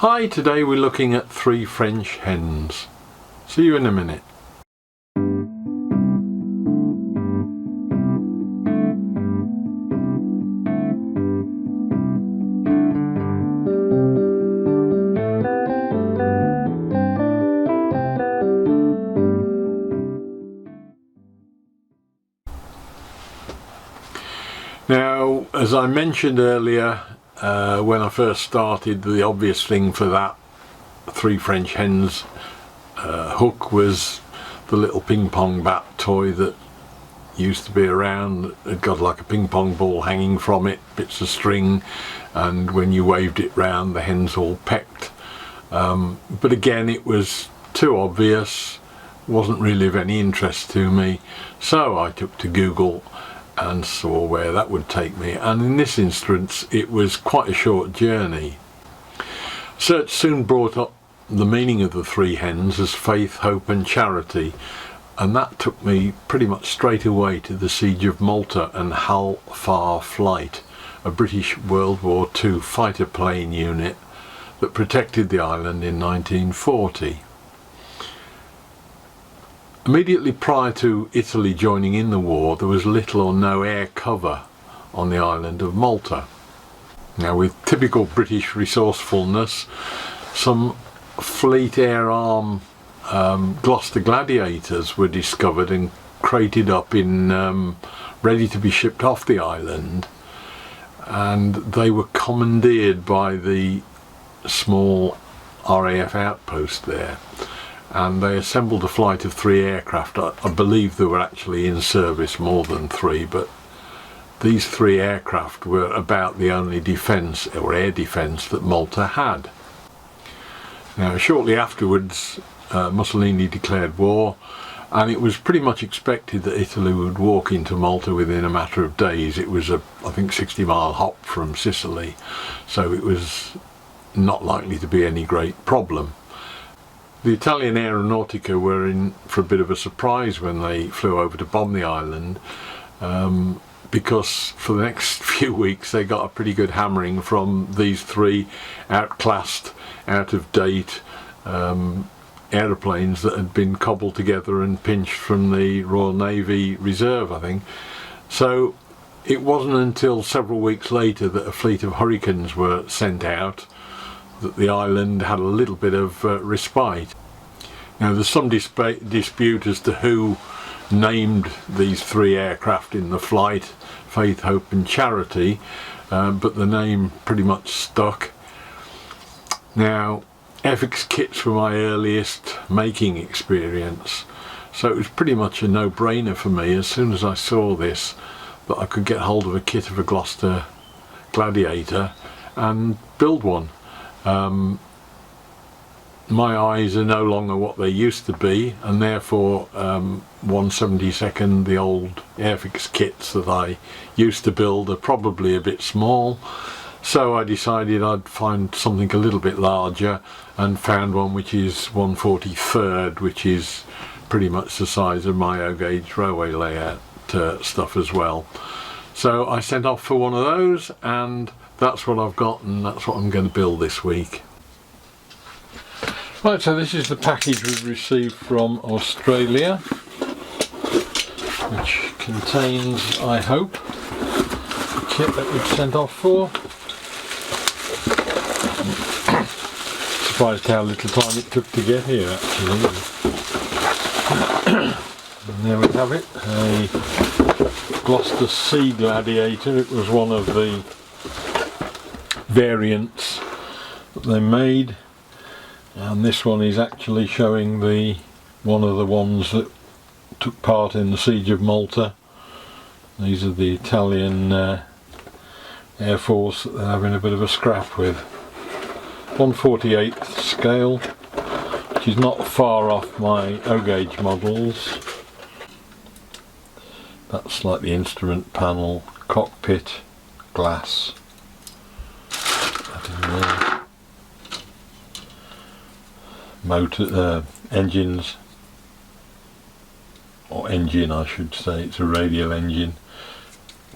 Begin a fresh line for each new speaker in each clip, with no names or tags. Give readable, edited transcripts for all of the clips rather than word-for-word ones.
Hi, today we're looking at 3 French hens. See you in a minute. Now, as I mentioned earlier, when I first started, the obvious thing for that 3 French hens hook was the little ping pong bat toy that used to be around. It got like a ping pong ball hanging from it, bits of string, and when you waved it round the hens all pecked. But again, it was too obvious, wasn't really of any interest to me, so I took to Google and saw where that would take me, and in this instance it was quite a short journey. Search soon brought up the meaning of the 3 hens as faith, hope and charity, and that took me pretty much straight away to the siege of Malta and Hal Far Flight, a British World War II fighter plane unit that protected the island in 1940. Immediately prior to Italy joining in the war, there was little or no air cover on the island of Malta. Now, with typical British resourcefulness, some Fleet Air Arm Gloucester Gladiators were discovered and crated up in ready to be shipped off the island, and they were commandeered by the small RAF outpost there. And they assembled a flight of 3 aircraft. I believe there were actually in service more than 3, but these 3 aircraft were about the only defence or air defence that Malta had. Now, shortly afterwards, Mussolini declared war, and it was pretty much expected that Italy would walk into Malta within a matter of days. It was a, I think, 60-mile hop from Sicily, so it was not likely to be any great problem. The Italian Aeronautica were in for a bit of a surprise when they flew over to bomb the island, because for the next few weeks they got a pretty good hammering from these 3 outclassed, out-of-date aeroplanes that had been cobbled together and pinched from the Royal Navy Reserve, I think. So it wasn't until several weeks later that a fleet of Hurricanes were sent out that the island had a little bit of respite. Now, there's some dispute as to who named these 3 aircraft in the flight, Faith, Hope and Charity, but the name pretty much stuck. Now, FX kits were my earliest making experience, so it was pretty much a no-brainer for me as soon as I saw this that I could get hold of a kit of a Gloucester Gladiator and build one. My eyes are no longer what they used to be, and therefore 1/72, the old Airfix kits that I used to build, are probably a bit small, so I decided I'd find something a little bit larger and found one which is 1/43, which is pretty much the size of my O-gauge railway layout stuff as well. So I sent off for one of those, and that's what I've got, and that's what I'm going to build this week. Right, so this is the package we've received from Australia, which contains, I hope, the kit that we've sent off for. Surprised how little time it took to get here, actually. And there we have it, a Gloucester Sea Gladiator. It was one of the variants that they made, and this one is actually showing one of the ones that took part in the siege of Malta. These are the Italian Air Force that they're having a bit of a scrap with. 1/48 scale, which is not far off my O-gauge models. That's like the instrument panel, cockpit, glass. That in there. Motor, engines, or engine I should say, it's a radial engine,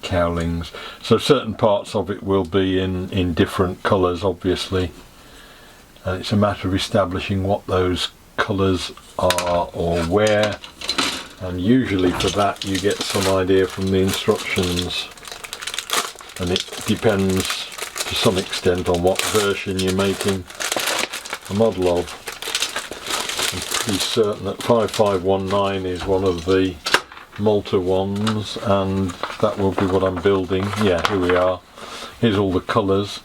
cowlings. So certain parts of it will be in different colours, obviously. and it's a matter of establishing what those colours are or where, and usually for that you get some idea from the instructions, and it depends to some extent on what version you're making a model of. I'm pretty certain that 5519 is one of the Malta ones, and that will be what I'm building. Yeah, here we are. Here's all the colours.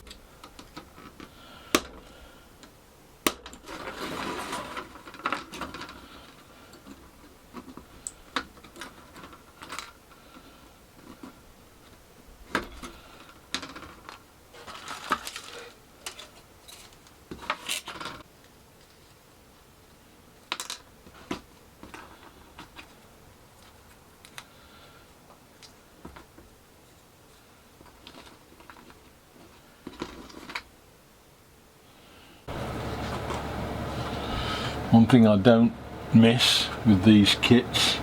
One thing I don't miss with these kits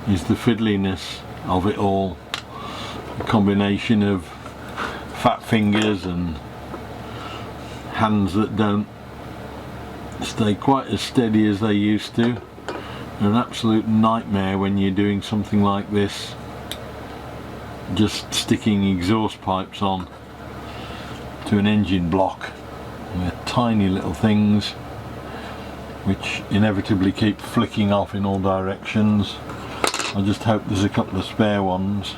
is the fiddliness of it all. A combination of fat fingers and hands that don't stay quite as steady as they used to. They're an absolute nightmare when you're doing something like this, just sticking exhaust pipes on to an engine block. And they're tiny little things which inevitably keep flicking off in all directions. I just hope there's a couple of spare ones.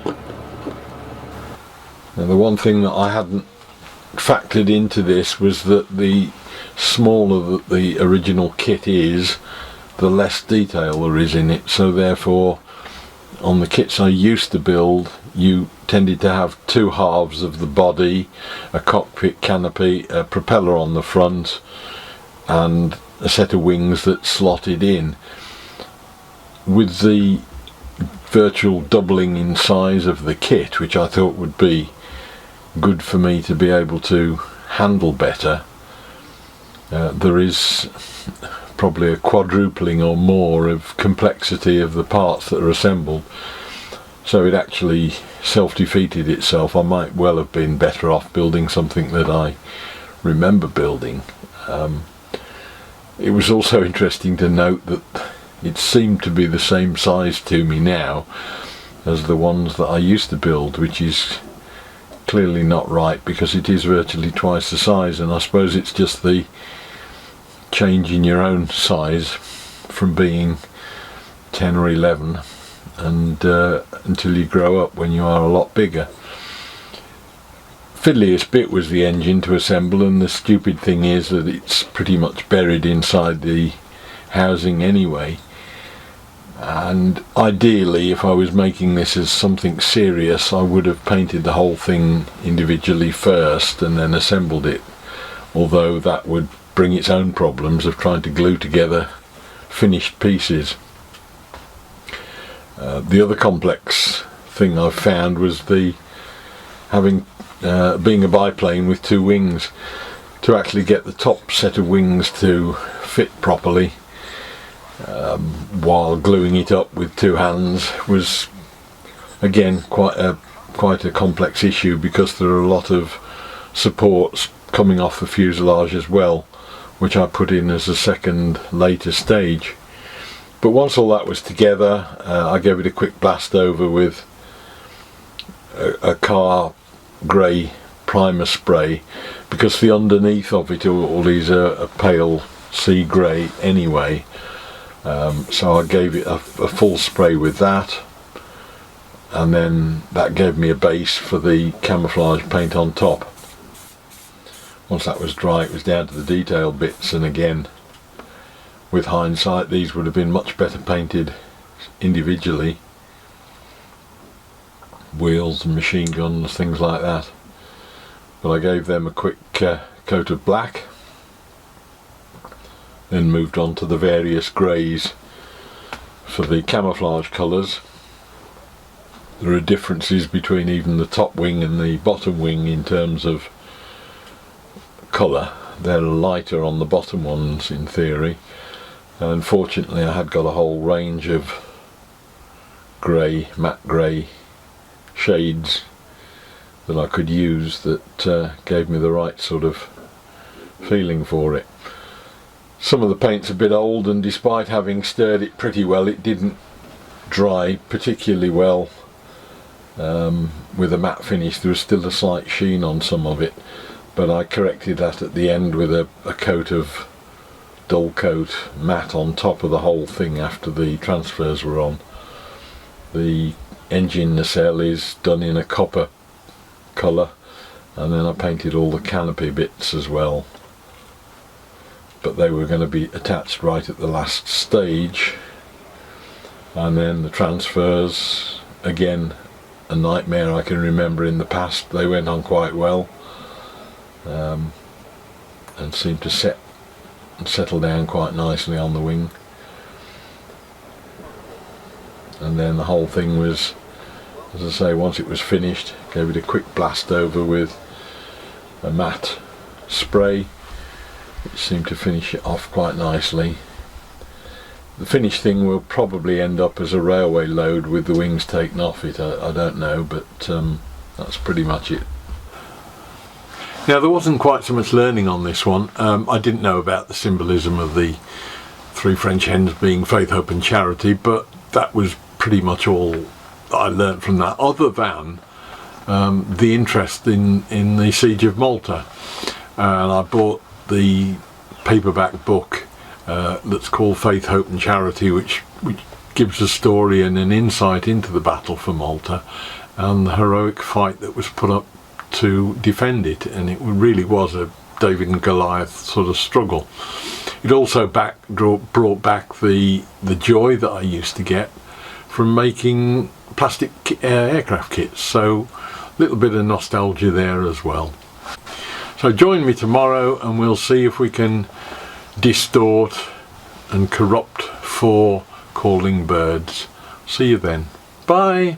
Now, the one thing that I hadn't factored into this was that the smaller that the original kit is, the less detail there is in it, so therefore on the kits I used to build you tended to have two halves of the body, a cockpit canopy, a propeller on the front, and a set of wings that slotted in. With the virtual doubling in size of the kit, which I thought would be good for me to be able to handle better, there is probably a quadrupling or more of complexity of the parts that are assembled, so it actually self-defeated itself. I might well have been better off building something that I remember building. It was also interesting to note that it seemed to be the same size to me now as the ones that I used to build, which is clearly not right because it is virtually twice the size, and I suppose it's just the change in your own size from being 10 or 11 and until you grow up when you are a lot bigger. Fiddliest bit was the engine to assemble, and the stupid thing is that it's pretty much buried inside the housing anyway, and ideally if I was making this as something serious I would have painted the whole thing individually first and then assembled it, although that would bring its own problems of trying to glue together finished pieces. The other complex thing I've found was the being a biplane with two wings. To actually get the top set of wings to fit properly while gluing it up with two hands was again quite a complex issue, because there are a lot of supports coming off the fuselage as well, which I put in as a second later stage. But once all that was together, I gave it a quick blast over with a car grey primer spray, because the underneath of it all is a pale sea grey anyway, so I gave it a full spray with that, and then that gave me a base for the camouflage paint on top. Once that was dry it was down to the detail bits, and again with hindsight these would have been much better painted individually. Wheels and machine guns, things like that, but I gave them a quick coat of black, then moved on to the various greys for the camouflage colours. There are differences between even the top wing and the bottom wing in terms of colour. They're lighter on the bottom ones in theory, and unfortunately I had got a whole range of grey, matte grey shades that I could use that gave me the right sort of feeling for it. Some of the paint's a bit old, and despite having stirred it pretty well, it didn't dry particularly well with a matte finish. There was still a slight sheen on some of it, but I corrected that at the end with a coat of dull coat matte on top of the whole thing after the transfers were on. The engine nacelle is done in a copper colour, and then I painted all the canopy bits as well, but they were going to be attached right at the last stage. And then the transfers, again a nightmare. I can remember in the past. They went on quite well and seemed to settle down quite nicely on the wing. And then the whole thing was, as I say, once it was finished, gave it a quick blast over with a matte spray, which seemed to finish it off quite nicely. The finished thing will probably end up as a railway load with the wings taken off it. I don't know, but that's pretty much it. Now, there wasn't quite so much learning on this one. I didn't know about the symbolism of the 3 French hens being faith, hope and charity, but that was pretty much all that I learnt from that, other than the interest in the Siege of Malta. And I bought the paperback book that's called Faith, Hope and Charity, which gives a story and an insight into the battle for Malta and the heroic fight that was put up to defend it. And it really was a David and Goliath sort of struggle. It also brought back the joy that I used to get from making plastic aircraft kits, so a little bit of nostalgia there as well. So join me tomorrow and we'll see if we can distort and corrupt 4 calling birds. See you then. Bye.